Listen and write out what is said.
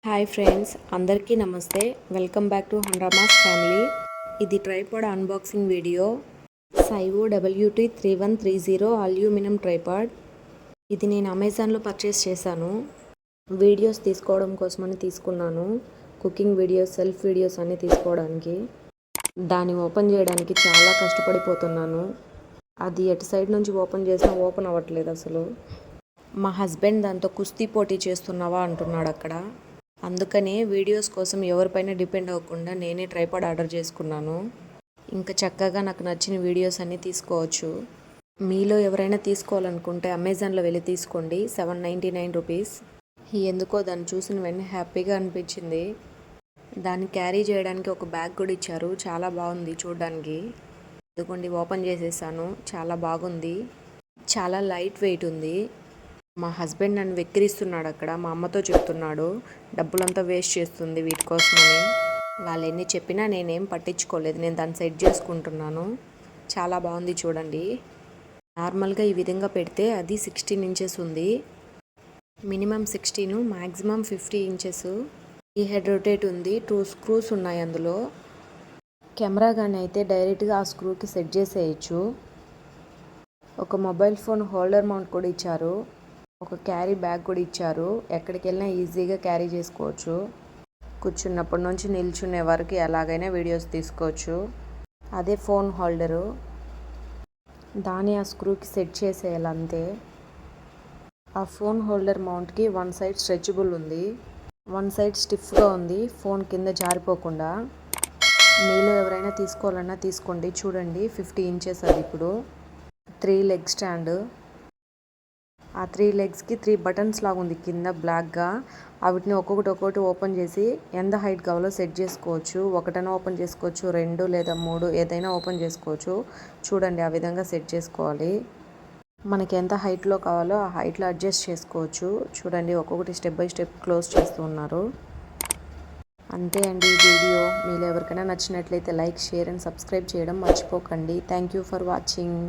Hi friends, అందరికీ నమస్తే. Welcome back to హండ్రామాస్ ఫ్యామిలీ. ఇది ట్రైపాడ్ అన్బాక్సింగ్ వీడియో. సైవో WT3130 అల్యూమినియం ట్రైపాడ్. ఇది నేను అమెజాన్లో పర్చేస్ చేశాను. వీడియోస్ తీసుకోవడం కోసమని తీసుకున్నాను. కుకింగ్ వీడియోస్, సెల్ఫ్ వీడియోస్ అన్నీ తీసుకోవడానికి. దాన్ని ఓపెన్ చేయడానికి చాలా కష్టపడిపోతున్నాను. అది ఎటు సైడ్ నుంచి ఓపెన్ చేసినా ఓపెన్ అవ్వట్లేదు అసలు. మా హస్బెండ్ దాంతో కుస్తీ పోటీ చేస్తున్నావా అంటున్నాడు అక్కడ. అందుకనే వీడియోస్ కోసం ఎవరిపైన డిపెండ్ అవ్వకుండా నేనే ట్రైపాడ్ ఆర్డర్ చేసుకున్నాను. ఇంకా చక్కగా నాకు నచ్చిన వీడియోస్ అన్నీ తీసుకోవచ్చు. మీలో ఎవరైనా తీసుకోవాలనుకుంటే అమెజాన్లో వెళ్ళి తీసుకోండి. 799 రూపీస్. ఎందుకో దాన్ని చూసిన వెంటనే హ్యాపీగా అనిపించింది. దాన్ని క్యారీ చేయడానికి ఒక బ్యాగ్ కూడా ఇచ్చారు. చాలా బాగుంది చూడడానికి. ఎందుకండి ఓపెన్ చేసేసాను. చాలా బాగుంది. చాలా లైట్ వెయిట్ ఉంది. మా హస్బెండ్ నన్ను వెక్కిరిస్తున్నాడు అక్కడ. మా అమ్మతో చెప్తున్నాడు డబ్బులంతా వేస్ట్ చేస్తుంది వీటి కోసమని. వాళ్ళు ఎన్ని చెప్పినా నేనేం పట్టించుకోలేదు. నేను దాన్ని సెట్ చేసుకుంటున్నాను. చాలా బాగుంది చూడండి. నార్మల్గా ఈ విధంగా పెడితే అది 16 ఇంచెస్ ఉంది. Minimum 16, maximum 50 inches. ఈ హెడ్ రొటేట్ ఉంది. 2 స్క్రూస్ ఉన్నాయి అందులో. కెమెరా కానీ అయితే డైరెక్ట్గా ఆ స్క్రూకి సెట్ చేసేయచ్చు. ఒక మొబైల్ ఫోన్ హోల్డర్ మౌంట్ కూడా ఇచ్చారు. ఒక క్యారీ బ్యాగ్ కూడా ఇచ్చారు. ఎక్కడికి వెళ్ళినా ఈజీగా క్యారీ చేసుకోవచ్చు. కూర్చున్నప్పటి నుంచి నిల్చునే వరకు ఎలాగైనా వీడియోస్ తీసుకోవచ్చు. అదే ఫోన్ హోల్డరు. దాన్ని ఆ స్క్రూకి సెట్ చేసేయాలి అంతే. ఆ ఫోన్ హోల్డర్ మౌంట్కి వన్ సైడ్ స్ట్రెచబుల్ ఉంది, వన్ సైడ్ స్టిఫ్గా ఉంది, ఫోన్ కింద జారిపోకుండా. మీలో ఎవరైనా తీసుకోవాలన్నా తీసుకోండి. చూడండి 50 ఇంచెస్ అది. ఇప్పుడు 3 లెగ్ స్టాండ్. ఆ 3 లెగ్స్కి 3 బటన్స్ లాగా ఉంది కింద బ్లాక్గా. వాటిని ఒక్కొక్కటి ఓపెన్ చేసి ఎంత హైట్ కావాలో సెట్ చేసుకోవచ్చు. ఒకటైనా ఓపెన్ చేసుకోవచ్చు, 2 లేదా 3 ఏదైనా ఓపెన్ చేసుకోవచ్చు. చూడండి ఆ విధంగా సెట్ చేసుకోవాలి. మనకి ఎంత హైట్లో కావాలో ఆ హైట్లో అడ్జస్ట్ చేసుకోవచ్చు. చూడండి ఒక్కొక్కటి స్టెప్ బై స్టెప్ క్లోజ్ చేస్తూ ఉన్నారు. అంతే అండి ఈ వీడియో. మీరు ఎవరికైనా నచ్చినట్లయితే లైక్, షేర్ అండ్ సబ్స్క్రైబ్ చేయడం మర్చిపోకండి. Thank you for watching.